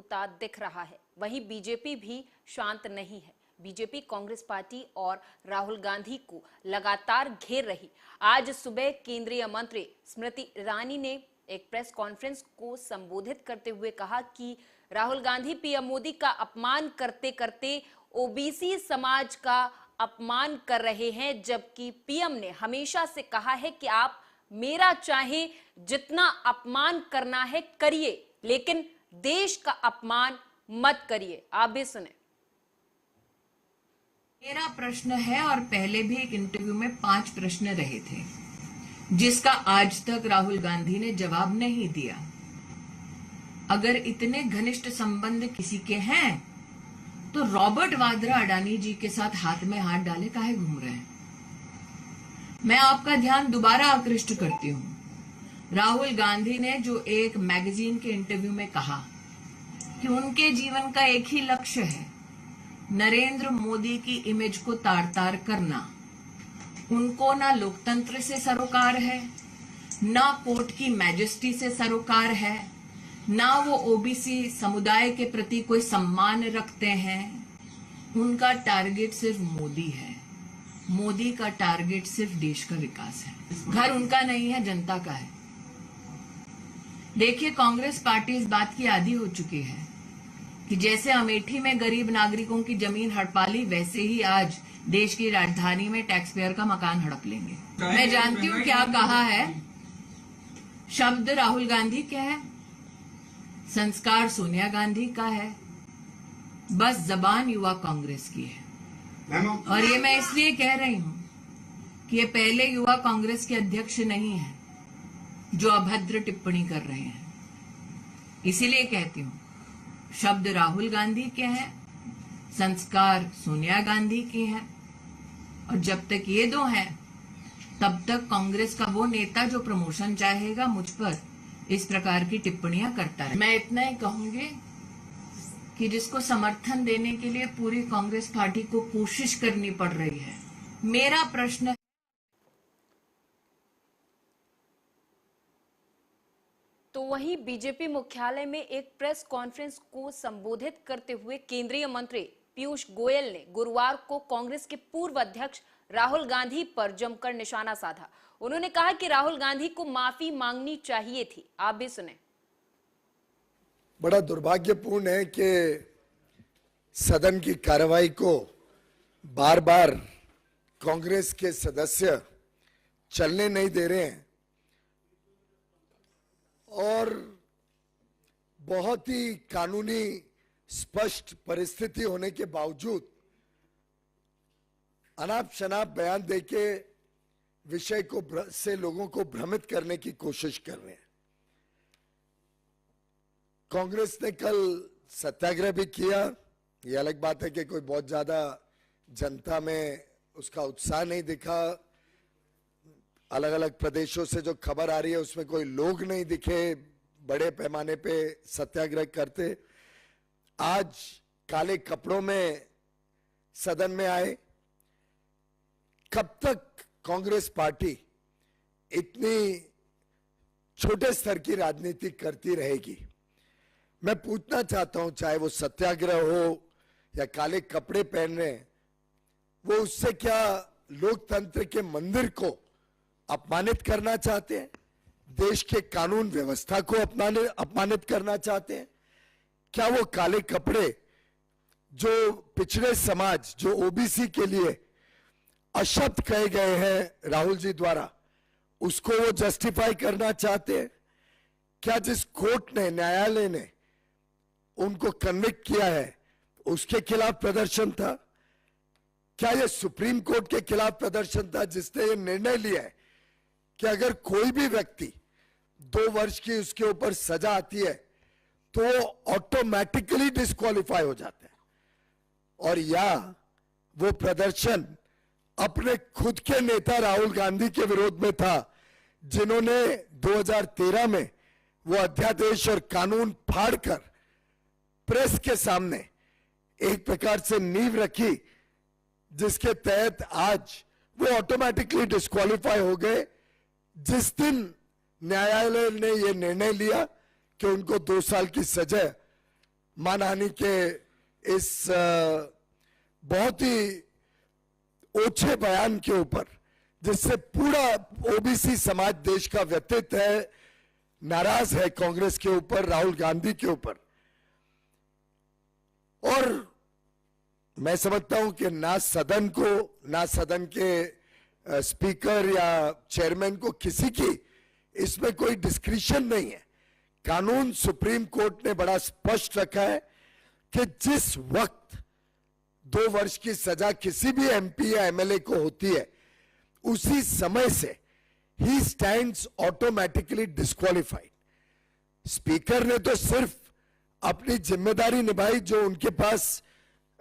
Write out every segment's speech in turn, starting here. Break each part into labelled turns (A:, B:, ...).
A: होता दिख रहा है। वहीं बीजेपी भी शांत नहीं है। बीजेपी कांग्रेस पार्टी और राहुल गांधी को लगातार घेर रही। आज सुबह केंद्रीय मंत्री स्मृति ईरानी ने एक प्रेस कॉन्फ्रेंस को संबोधित करते हुए कहा कि राहुल गांधी पीएम मोदी का अपमान करते करते ओबीसी समाज का अपमान कर रहे हैं, जबकि पीएम ने हमेशा से कहा है कि आप मेरा चाहे जितना अपमान करना है करिए, लेकिन देश का अपमान मत करिए। आप भी सुने।
B: मेरा प्रश्न है, और पहले भी एक इंटरव्यू में 5 प्रश्न रहे थे जिसका आज तक राहुल गांधी ने जवाब नहीं दिया। अगर इतने घनिष्ठ संबंध किसी के हैं तो रॉबर्ट वाड्रा अडानी जी के साथ हाथ में हाथ डाले काहे घूम रहे हैं? मैं आपका ध्यान दोबारा आकृष्ट करती हूं। राहुल गांधी ने जो एक मैगजीन के इंटरव्यू में कहा कि उनके जीवन का एक ही लक्ष्य है, नरेंद्र मोदी की इमेज को तार तार करना। उनको ना लोकतंत्र से सरोकार है, ना कोर्ट की मैजेस्टी से सरोकार है, ना वो ओबीसी समुदाय के प्रति कोई सम्मान रखते हैं। उनका टारगेट सिर्फ मोदी है। मोदी का टारगेट सिर्फ देश का विकास है। घर उनका नहीं है, जनता का है। देखिए, कांग्रेस पार्टी इस बात की आदी हो चुकी है कि जैसे अमेठी में गरीब नागरिकों की जमीन हड़पा ली, वैसे ही आज देश की राजधानी में टैक्स पेयर का मकान हड़प लेंगे। मैं जानती हूं क्या कहा है। शब्द राहुल गांधी के है, संस्कार सोनिया गांधी का है, बस जबान युवा कांग्रेस की है। और ये मैं इसलिए कह रही हूं कि ये पहले युवा कांग्रेस के अध्यक्ष नहीं है जो अभद्र टिप्पणी कर रहे हैं। इसीलिए कहती हूं, शब्द राहुल गांधी के हैं, संस्कार सोनिया गांधी की हैं, और जब तक ये दो हैं तब तक कांग्रेस का वो नेता जो प्रमोशन चाहेगा मुझ पर इस प्रकार की टिप्पणियां करता है। मैं इतना ही कहूंगी कि जिसको समर्थन देने के लिए पूरी कांग्रेस पार्टी को कोशिश करनी पड़ रही है। मेरा प्रश्न
A: तो वहीं बीजेपी मुख्यालय में एक प्रेस कॉन्फ्रेंस को संबोधित करते हुए केंद्रीय मंत्री पीयूष गोयल ने गुरुवार को कांग्रेस के पूर्व अध्यक्ष राहुल गांधी पर जमकर निशाना साधा। उन्होंने कहा कि राहुल गांधी को माफी मांगनी चाहिए थी। आप भी सुने।
C: बड़ा दुर्भाग्यपूर्ण है कि सदन की कार्रवाई को बार बार कांग्रेस के सदस्य चलने नहीं दे रहे हैं, और बहुत ही कानूनी स्पष्ट परिस्थिति होने के बावजूद अनाप शनाप बयान देके विषय को से लोगों को भ्रमित करने की कोशिश कर रहे हैं। कांग्रेस ने कल सत्याग्रह भी किया। ये अलग बात है कि कोई बहुत ज्यादा जनता में उसका उत्साह नहीं दिखा। अलग अलग प्रदेशों से जो खबर आ रही है उसमें कोई लोग नहीं दिखे बड़े पैमाने पे सत्याग्रह करते। आज काले कपड़ों में सदन में आए। कब तक कांग्रेस पार्टी इतनी छोटे स्तर की राजनीति करती रहेगी? मैं पूछना चाहता हूं, चाहे वो सत्याग्रह हो या काले कपड़े पहन रहे हैं, वो उससे क्या लोकतंत्र के मंदिर को अपमानित करना चाहते हैं? देश के कानून व्यवस्था को अपमानित करना चाहते हैं? क्या वो काले कपड़े जो पिछड़े समाज, जो ओबीसी के लिए अशब्द कहे गए हैं राहुल जी द्वारा, उसको वो जस्टिफाई करना चाहते हैं? क्या जिस कोर्ट ने, न्यायालय ने उनको कन्विक्ट किया है उसके खिलाफ प्रदर्शन था? क्या ये सुप्रीम कोर्ट के खिलाफ प्रदर्शन था जिसने ये निर्णय लिया है कि अगर कोई भी व्यक्ति 2 वर्ष की उसके ऊपर सजा आती है तो वो ऑटोमेटिकली डिस्क्वालीफाई हो जाता है? और या वो प्रदर्शन अपने खुद के नेता राहुल गांधी के विरोध में था, जिन्होंने 2013 में वो अध्यादेश और कानून फाड़कर प्रेस के सामने एक प्रकार से नींव रखी, जिसके तहत आज वो ऑटोमेटिकली डिस्क्वालीफाई हो गए जिस दिन न्यायालय ने ये निर्णय लिया कि उनको 2 साल की सजा मानहानि के इस बहुत ही ओछे बयान के ऊपर, जिससे पूरा ओबीसी समाज देश का व्यथित है, नाराज है कांग्रेस के ऊपर, राहुल गांधी के ऊपर। और मैं समझता हूं कि ना सदन को, ना सदन के स्पीकर या चेयरमैन को किसी की इसमें कोई डिस्क्रिशन नहीं है। कानून सुप्रीम कोर्ट ने बड़ा स्पष्ट रखा है कि जिस वक्त 2 वर्ष की सजा किसी भी एमपी या एमएलए को होती है, उसी समय से he stands automatically disqualified. Speaker ने तो सिर्फ अपनी जिम्मेदारी निभाई जो उनके पास,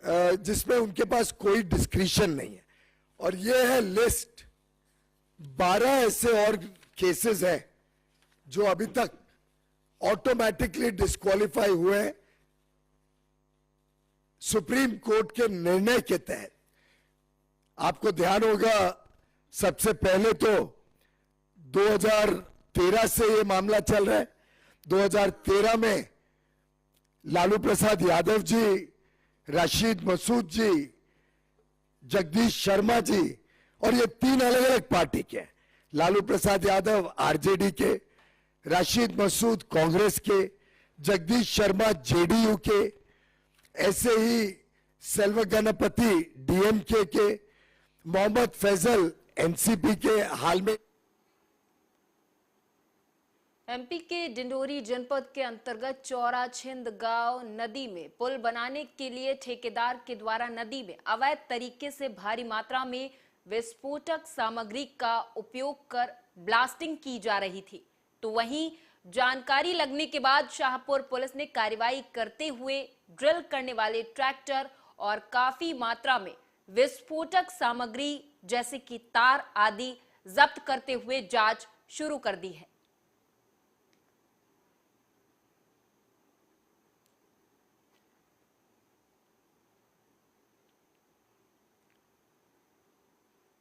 C: जिसमें उनके पास कोई डिस्क्रिशन नहीं है। और ये है लिस्ट, 12 ऐसे और केसेस हैं जो अभी तक ऑटोमेटिकली डिस्क्वालीफाई हुए हैं सुप्रीम कोर्ट के निर्णय के तहत। आपको ध्यान होगा, सबसे पहले तो 2013 से ये मामला चल रहा है। 2013 में लालू प्रसाद यादव जी, राशिद मसूद जी, जगदीश शर्मा जी, और ये 3 अलग अलग पार्टी के हैं। लालू प्रसाद यादव आरजेडी के, राशिद मसूद कांग्रेस के, जगदीश शर्मा जेडीयू के, ऐसे ही सेल्व गणपति डीएमके के, मोहम्मद फैजल एनसीपी के। हाल में
A: एमपी के डिंडोरी जनपद के अंतर्गत चौरा छिंद गांव नदी में पुल बनाने के लिए ठेकेदार के द्वारा नदी में अवैध तरीके से भारी मात्रा में विस्फोटक सामग्री का उपयोग कर ब्लास्टिंग की जा रही थी। तो वहीं जानकारी लगने के बाद शाहपुर पुलिस ने कार्रवाई करते हुए ड्रिल करने वाले ट्रैक्टर और काफी मात्रा में विस्फोटक सामग्री जैसे कि तार आदि जब्त करते हुए जांच शुरू कर दी है।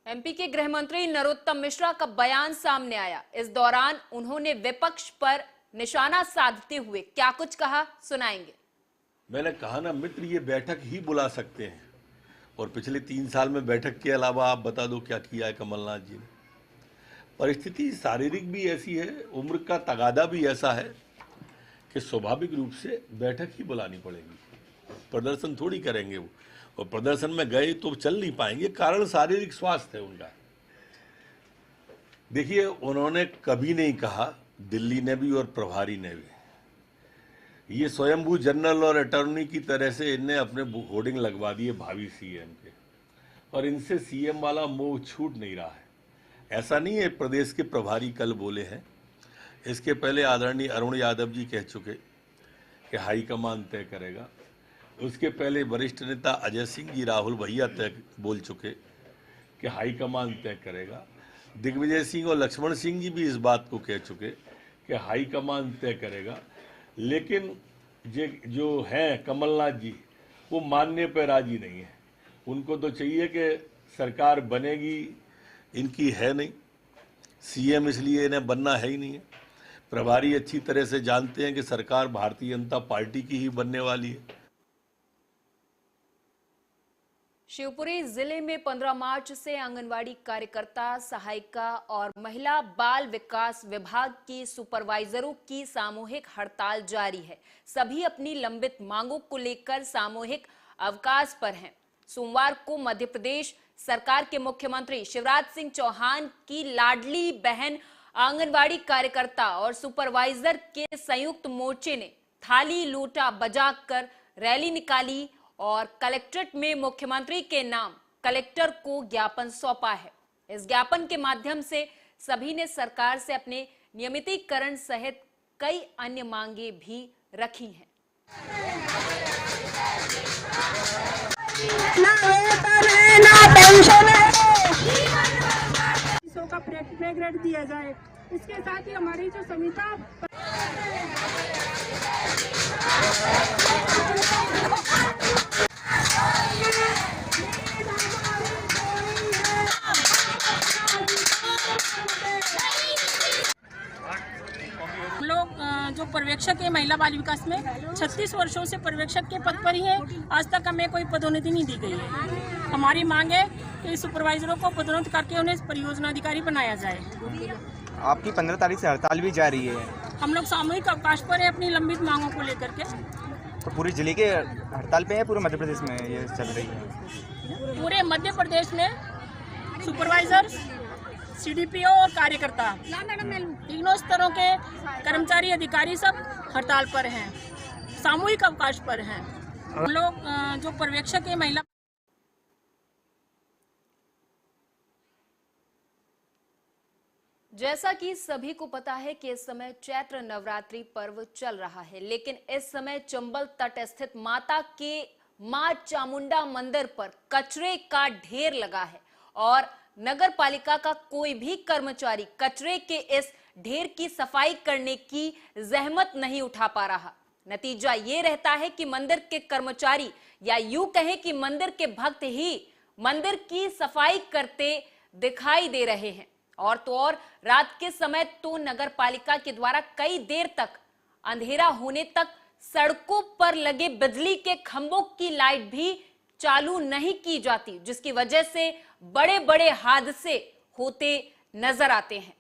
A: एमपी के गृह मंत्री नरोत्तम मिश्रा का बयान सामने आया। इस दौरान उन्होंने विपक्ष पर निशाना साधते हुए क्या कुछ कहा, सुनाएंगे।
D: मैंने कहा ना मित्र, ये बैठक ही बुला सकते हैं, और पिछले 3 साल में बैठक के अलावा आप बता दो क्या किया है कमलनाथ जी ने। परिस्थिति शारीरिक भी ऐसी है, उम्र का तगादा भी ऐसा है कि स्वाभाविक रूप से बैठक ही बुलानी पड़ेगी। प्रदर्शन थोड़ी करेंगे वो, और प्रदर्शन में गए तो चल नहीं पाएंगे, कारण शारीरिक स्वास्थ्य है उनका। देखिए, उन्होंने कभी नहीं कहा, दिल्ली ने भी और प्रभारी ने भी, ये स्वयंभू जनरल और अटॉर्नी की तरह से इनने अपने होर्डिंग लगवा दिए भावी सीएम के, और इनसे सीएम वाला मोह छूट नहीं रहा है। ऐसा नहीं है प्रदेश के प्रभारी कल बोले हैं, इसके पहले आदरणीय अरुण यादव जी कह चुके कि हाईकमान तय करेगा। उसके पहले वरिष्ठ नेता अजय सिंह जी, राहुल भैया तय बोल चुके कि हाईकमान तय करेगा। दिग्विजय सिंह और लक्ष्मण सिंह जी भी इस बात को कह चुके कि हाईकमान तय करेगा। लेकिन जो हैं कमलनाथ जी, वो मानने पर राजी नहीं है। उनको तो चाहिए कि सरकार बनेगी, इनकी है नहीं, सीएम इसलिए इन्हें बनना है ही नहीं है। प्रभारी अच्छी तरह से जानते हैं कि सरकार भारतीय जनता पार्टी की ही बनने वाली है।
A: शिवपुरी जिले में 15 मार्च से आंगनवाड़ी कार्यकर्ता, सहायिका और महिला बाल विकास विभाग की सुपरवाइजरों की सामूहिक हड़ताल जारी है। सभी अपनी लंबित मांगों को लेकर सामूहिक अवकाश पर हैं। सोमवार को मध्य प्रदेश सरकार के मुख्यमंत्री शिवराज सिंह चौहान की लाडली बहन आंगनवाड़ी कार्यकर्ता और सुपरवाइजर के संयुक्त मोर्चे ने थाली लोटा बजाकर रैली निकाली और कलेक्ट्रेट में मुख्यमंत्री के नाम कलेक्टर को ज्ञापन सौंपा है। इस ज्ञापन के माध्यम से सभी ने सरकार से अपने नियमितीकरण सहित कई अन्य मांगे भी रखी हैं।
E: ना पेंशन है, का पे ग्रेड दिया जाए। इसके साथ ही हमारी जो समिता
F: लोग जो पर्यवेक्षक
E: के महिला बाल विकास में 36 वर्षों से पर्यवेक्षक के पद पर ही है। आज तक हमें कोई पदोन्नति नहीं दी गई है। हमारी मांग है कि सुपरवाइजरों को पदोन्नत करके उन्हें परियोजना अधिकारी बनाया जाए।
F: आपकी 15 तारीख से हड़ताल भी जारी है।
E: हम लोग सामूहिक अवकाश पर है अपनी लंबित मांगों को लेकर के।
F: तो पूरी जिले के हड़ताल पे है, पूरे मध्य प्रदेश में ये चल रही है?
E: पूरे मध्य प्रदेश में सुपरवाइजर, सीडीपीओ और कार्यकर्ता तीनों स्तरों के कर्मचारी अधिकारी सब हड़ताल पर हैं, सामूहिक अवकाश पर हैं। हम लोग जो पर्यवेक्षक है महिला
A: जैसा कि सभी को पता है कि इस समय चैत्र नवरात्रि पर्व चल रहा है, लेकिन इस समय चंबल तट स्थित माता के मां चामुंडा मंदिर पर कचरे का ढेर लगा है और नगर पालिका का कोई भी कर्मचारी कचरे के इस ढेर की सफाई करने की जहमत नहीं उठा पा रहा। नतीजा ये रहता है कि मंदिर के कर्मचारी या यूं कहें कि मंदिर के भक्त ही मंदिर की सफाई करते दिखाई दे रहे हैं। और तो और रात के समय तो नगर पालिका के द्वारा कई देर तक अंधेरा होने तक सड़कों पर लगे बिजली के खंभों की लाइट भी चालू नहीं की जाती, जिसकी वजह से बड़े बड़े हादसे होते नजर आते हैं।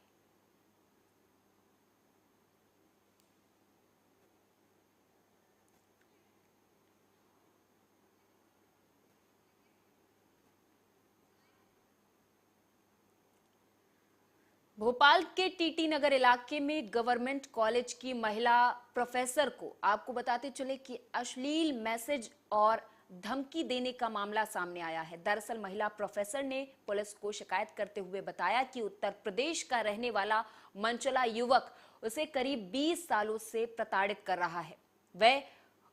A: भोपाल के टीटी नगर इलाके में गवर्नमेंट कॉलेज की महिला प्रोफेसर को आपको बताते चले कि अश्लील मैसेज और धमकी देने का मामला सामने आया है। दरअसल महिला प्रोफेसर ने पुलिस को शिकायत करते हुए बताया कि उत्तर प्रदेश का रहने वाला मनचला युवक उसे करीब 20 सालों से प्रताड़ित कर रहा है। वह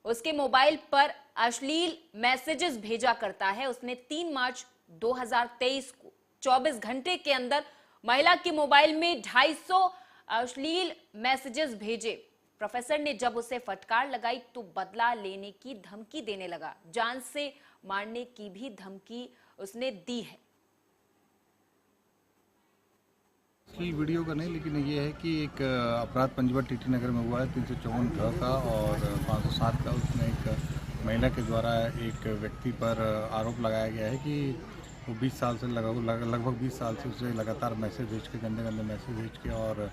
A: उसके मोबाइल पर अश्लील मैसेजेस भेजा करता है। उसने 3 मार्च 2023 को 24 घंटे के अंदर महिला के मोबाइल में 250 अश्लील मैसेजेस भेजे। प्रोफेसर ने जब उसे फटकार लगाई तो बदला लेने की धमकी देने लगा। जान से मारने की भी धमकी उसने दी है।
G: वीडियो का नहीं, लेकिन ये है कि एक अपराध पंजीबद्ध टीटी नगर में हुआ है 354 का और 507 का। उसमें एक महिला के द्वारा एक व्यक्ति पर आरोप लगाया गया है कि वो 20 साल से लगभग 20 साल से उसे लगातार मैसेज भेज के गंदे मैसेज भेज के और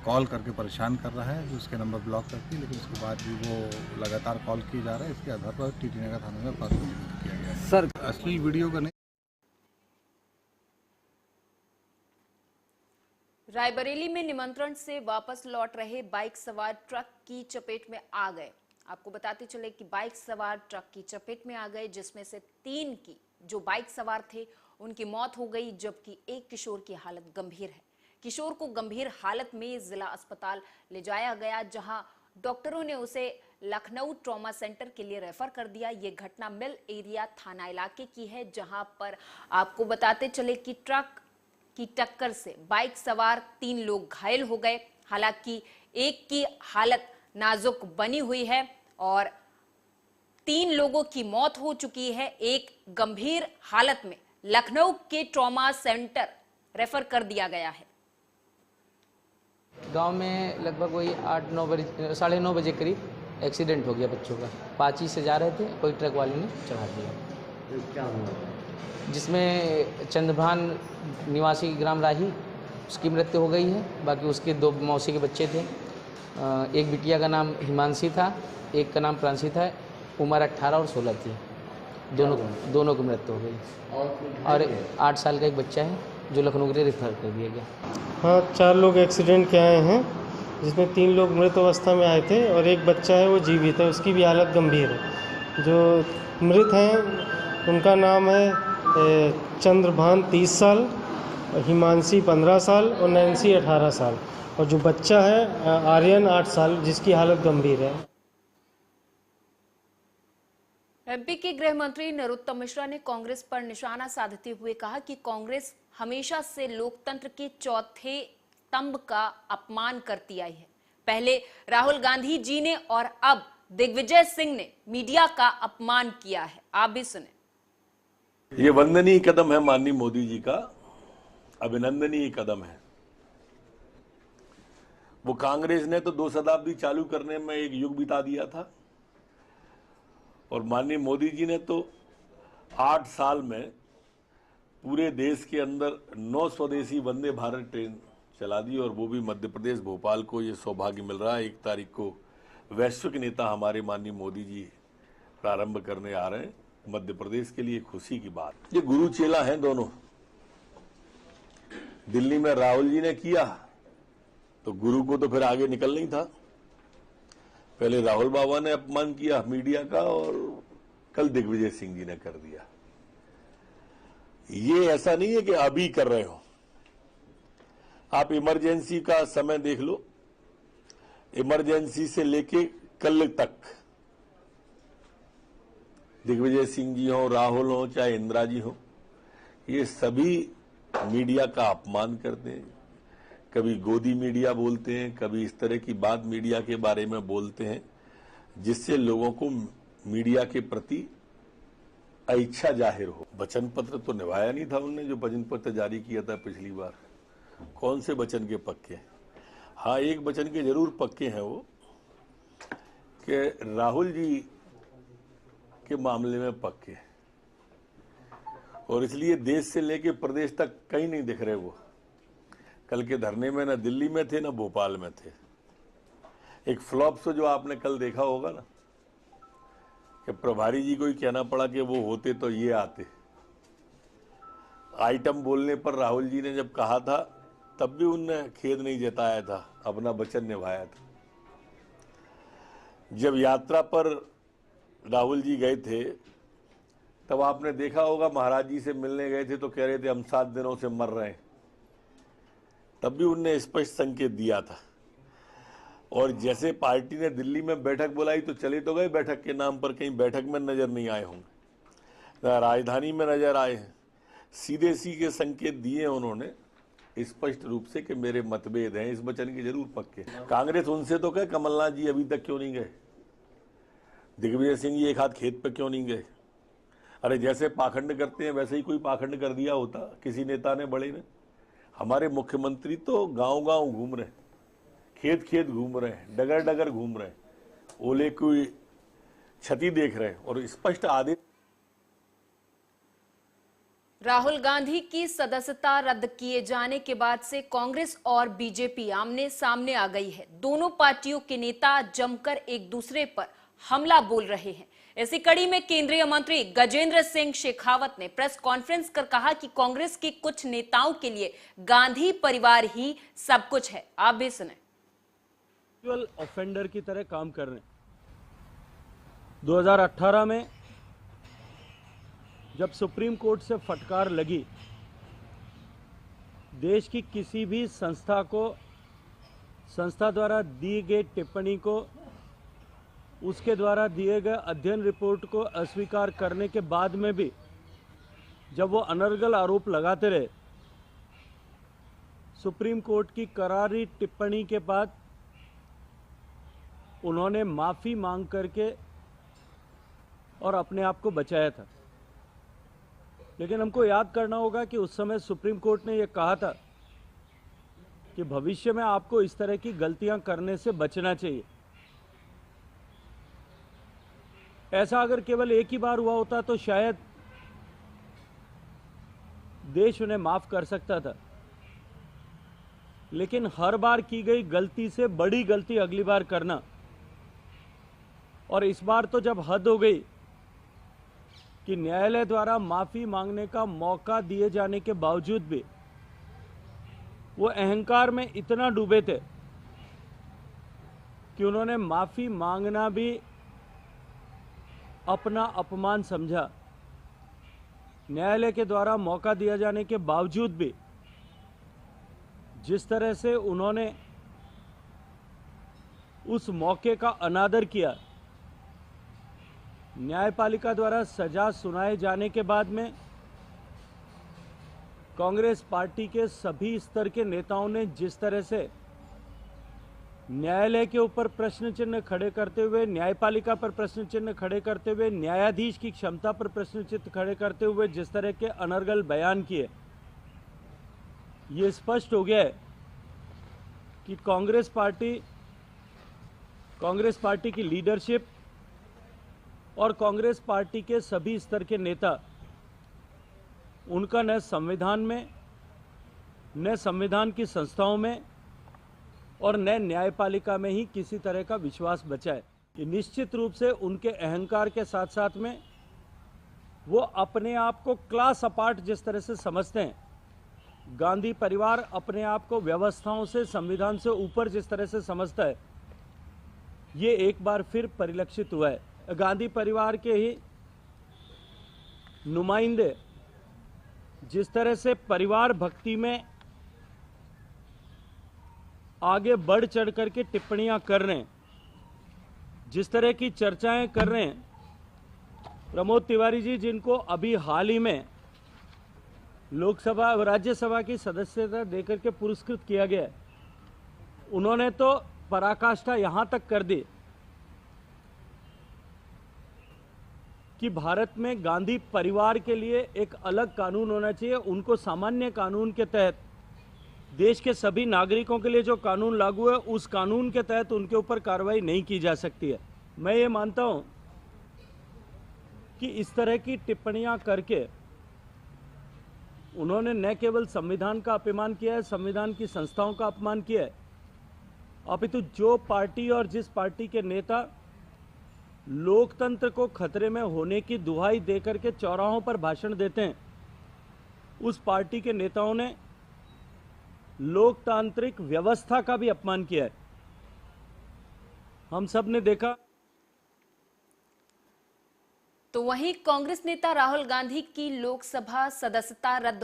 G: कॉल करके परेशान कर रहा है। उसके नंबर ब्लॉक करके, लेकिन उसके बाद भी वो लगातार कॉल किए जा रहा है। इसके आधार पर टीटी नगर थाने में अपराध पंजीबद्ध किया गया है।
F: सर,
G: अश्लील वीडियो का नहीं।
A: रायबरेली में निमंत्रण से वापस लौट रहे बाइक सवार ट्रक की चपेट में आ गए। आपको बताते चले कि बाइक सवार ट्रक की चपेट में आ गए, जिसमें से 3 की जो बाइक सवार थे उनकी मौत हो गई, जबकि एक किशोर की हालत गंभीर है। किशोर को गंभीर हालत में जिला अस्पताल ले जाया गया, जहां डॉक्टरों ने उसे लखनऊ ट्रॉमा सेंटर के लिए रेफर कर दिया। ये घटना मिल एरिया थाना इलाके की है, जहां पर आपको बताते चले कि ट्रक की टक्कर से बाइक सवार 3 लोग घायल हो गए। हालांकि एक की हालत नाजुक बनी हुई है और 3 लोगों की मौत हो चुकी है। एक गंभीर हालत में लखनऊ के ट्रॉमा सेंटर रेफर कर दिया गया है।
H: गांव में लगभग वही 8-9 बजे 9:30 बजे करीब एक्सीडेंट हो गया बच्चों का। पाची से जा रहे थे, कोई ट्रक वाले ने चढ़ा दिया। क्या हुआ? जिसमें चंद्रभान निवासी ग्राम राही, उसकी मृत्यु हो गई है। बाकी उसके 2 मौसी के बच्चे थे। एक बिटिया का नाम हिमांशी था, एक का नाम प्रांशी था। उम्र 18 और 16 थी। दोनों की मृत्यु हो गई। और 8 साल का एक बच्चा है जो लखनऊ के लिए रेफर कर दिया गया।
I: हाँ, 4 लोग एक्सीडेंट के आए हैं, जिसमें 3 लोग मृत अवस्था में आए थे और एक बच्चा है वो जीवित है, उसकी भी हालत गंभीर है। जो मृत हैं उनका नाम है चंद्रभान 30 साल, हिमांशी 15 साल और नैन्सी 18 साल। और जो बच्चा है आर्यन 8 साल, जिसकी हालत गंभीर है।
A: एमपी के गृह मंत्री नरोत्तम मिश्रा ने कांग्रेस पर निशाना साधते हुए कहा कि कांग्रेस हमेशा से लोकतंत्र के चौथे स्तंभ का अपमान करती आई है। पहले राहुल गांधी जी ने और अब दिग्विजय सिंह ने मीडिया का अपमान किया है। आप भी सुने।
D: ये वंदनीय कदम है माननीय मोदी जी का, अभिनंदनीय कदम है। वो कांग्रेस ने तो 2 शताब्दी चालू करने में एक युग बिता दिया था, और माननीय मोदी जी ने तो 8 साल में पूरे देश के अंदर 9 स्वदेशी वंदे भारत ट्रेन चला दी, और वो भी मध्य प्रदेश भोपाल को ये सौभाग्य मिल रहा है। 1 तारीख को वैश्विक नेता हमारे माननीय मोदी जी प्रारंभ करने आ रहे हैं। मध्य प्रदेश के लिए खुशी की बात। ये गुरु चेला हैं दोनों। दिल्ली में राहुल जी ने किया तो गुरु को तो फिर आगे निकल नहीं था। पहले राहुल बाबा ने अपमान किया मीडिया का, और कल दिग्विजय सिंह जी ने कर दिया। ये ऐसा नहीं है कि अभी कर रहे हो। आप इमरजेंसी का समय देख लो, इमरजेंसी से लेके कल तक दिग्विजय सिंह जी हो, राहुल हो, चाहे इंदिरा जी हो, ये सभी मीडिया का अपमान करते हैं। कभी गोदी मीडिया बोलते हैं, कभी इस तरह की बात मीडिया के बारे में बोलते हैं, जिससे लोगों को मीडिया के प्रति इच्छा जाहिर हो। वचन पत्र तो निभाया नहीं था उन्होंने, जो वचन पत्र जारी किया था पिछली बार। कौन से वचन के पक्के? हाँ, एक वचन के जरूर पक्के हैं वो, कि राहुल जी के मामले में पक्के हैं, और इसलिए देश से लेके प्रदेश तक कहीं नहीं दिख रहे वो। कल के धरने में ना दिल्ली में थे ना भोपाल में थे। एक फ्लॉप शो जो आपने कल देखा होगा ना, कि प्रभारी जी को ही कहना पड़ा कि वो होते तो ये आते। आइटम बोलने पर राहुल जी ने जब कहा था तब भी उनने खेद नहीं जताया था, अपना वचन निभाया था। जब यात्रा पर राहुल जी गए थे तब आपने देखा होगा महाराज जी से मिलने गए थे तो कह रहे थे हम 7 दिनों से मर रहे हैं, तब भी उनने स्पष्ट संकेत दिया था। और जैसे पार्टी ने दिल्ली में बैठक बुलाई तो चले तो गए बैठक के नाम पर, कहीं बैठक में नजर नहीं आए होंगे, राजधानी में नजर आए हैं। सीधे सीधे संकेत दिए उन्होंने स्पष्ट रूप से कि मेरे मतभेद हैं, इस वचन के जरूर पक्के। कांग्रेस उनसे तो कहे कमलनाथ जी अभी तक क्यों नहीं गए, दिग्विजय सिंह जी एक हाथ खेत पे क्यों नहीं गए। अरे जैसे पाखंड करते हैं वैसे ही कोई पाखंड कर दिया होता किसी नेता ने, बड़े ने। हमारे मुख्यमंत्री तो गांव-गांव घूम रहे हैं, खेत-खेत घूम रहे हैं, डगर-डगर घूम रहे हैं, ओले की क्षति देख रहे हैं और स्पष्ट आदेश।
A: राहुल गांधी की सदस्यता रद्द किए जाने के बाद से कांग्रेस और बीजेपी आमने सामने आ गई है। दोनों पार्टियों के नेता जमकर एक दूसरे पर हमला बोल रहे हैं। इसी कड़ी में केंद्रीय मंत्री गजेंद्र सिंह शेखावत ने प्रेस कॉन्फ्रेंस कर कहा कि कांग्रेस के कुछ नेताओं के लिए गांधी परिवार ही सब कुछ है। आप भी सुने।
J: ऑफेंडर की तरह काम कर रहे हैं। 2018 में जब सुप्रीम कोर्ट से फटकार लगी, देश की किसी भी संस्था द्वारा दी गई टिप्पणी को, उसके द्वारा दिए गए अध्ययन रिपोर्ट को अस्वीकार करने के बाद में भी जब वो अनर्गल आरोप लगाते रहे, सुप्रीम कोर्ट की करारी टिप्पणी के बाद उन्होंने माफी मांग करके और अपने आप को बचाया था। लेकिन हमको याद करना होगा कि उस समय सुप्रीम कोर्ट ने यह कहा था कि भविष्य में आपको इस तरह की गलतियां करने से बचना चाहिए। ऐसा अगर केवल एक ही बार हुआ होता तो शायद देश उन्हें माफ कर सकता था, लेकिन हर बार की गई गलती से बड़ी गलती अगली बार करना, और इस बार तो जब हद हो गई कि न्यायालय द्वारा माफी मांगने का मौका दिए जाने के बावजूद भी वो अहंकार में इतना डूबे थे कि उन्होंने माफी मांगना भी अपना अपमान समझा। न्यायालय के द्वारा मौका दिया जाने के बावजूद भी जिस तरह से उन्होंने उस मौके का अनादर किया, न्यायपालिका द्वारा सजा सुनाए जाने के बाद में कांग्रेस पार्टी के सभी स्तर के नेताओं ने जिस तरह से न्यायालय के ऊपर प्रश्न चिन्ह खड़े करते हुए, न्यायपालिका पर प्रश्न चिन्ह खड़े करते हुए, न्यायाधीश की क्षमता पर प्रश्न चिन्ह खड़े करते हुए जिस तरह के अनर्गल बयान किए, ये स्पष्ट हो गया है कि कांग्रेस पार्टी की लीडरशिप और कांग्रेस पार्टी के सभी स्तर के नेता, उनका न संविधान में, न संविधान की संस्थाओं में और न न्यायपालिका में ही किसी तरह का विश्वास बचा है। कि निश्चित रूप से उनके अहंकार के साथ साथ में वो अपने आप को क्लास अपार्ट जिस तरह से समझते हैं, गांधी परिवार अपने आप को व्यवस्थाओं से, संविधान से ऊपर जिस तरह से समझता है, ये एक बार फिर परिलक्षित हुआ है। गांधी परिवार के ही नुमाइंदे जिस तरह से परिवार भक्ति में आगे बढ़ चढ़ करके टिप्पणियां कर रहे हैं, जिस तरह की चर्चाएं कर रहे हैं, प्रमोद तिवारी जी जिनको अभी हाल ही में लोकसभा राज्यसभा की सदस्यता देकर के पुरस्कृत किया गया है, उन्होंने तो पराकाष्ठा यहां तक कर दी कि भारत में गांधी परिवार के लिए एक अलग कानून होना चाहिए। उनको सामान्य कानून के तहत, देश के सभी नागरिकों के लिए जो कानून लागू है, उस कानून के तहत उनके ऊपर कार्रवाई नहीं की जा सकती है। मैं ये मानता हूं कि इस तरह की टिप्पणियां करके उन्होंने न केवल संविधान का अपमान किया है, संविधान की संस्थाओं का अपमान किया है, अपितु जो पार्टी और जिस पार्टी के नेता लोकतंत्र को खतरे में होने की दुहाई देकर के चौराहों पर भाषण देते हैं, उस पार्टी के नेताओं ने लोकतांत्रिक व्यवस्था का भी अपमान किया है। हम सब ने देखा।
A: तो वहीं कांग्रेस नेता राहुल गांधी की लोकसभा सदस्यता रद्द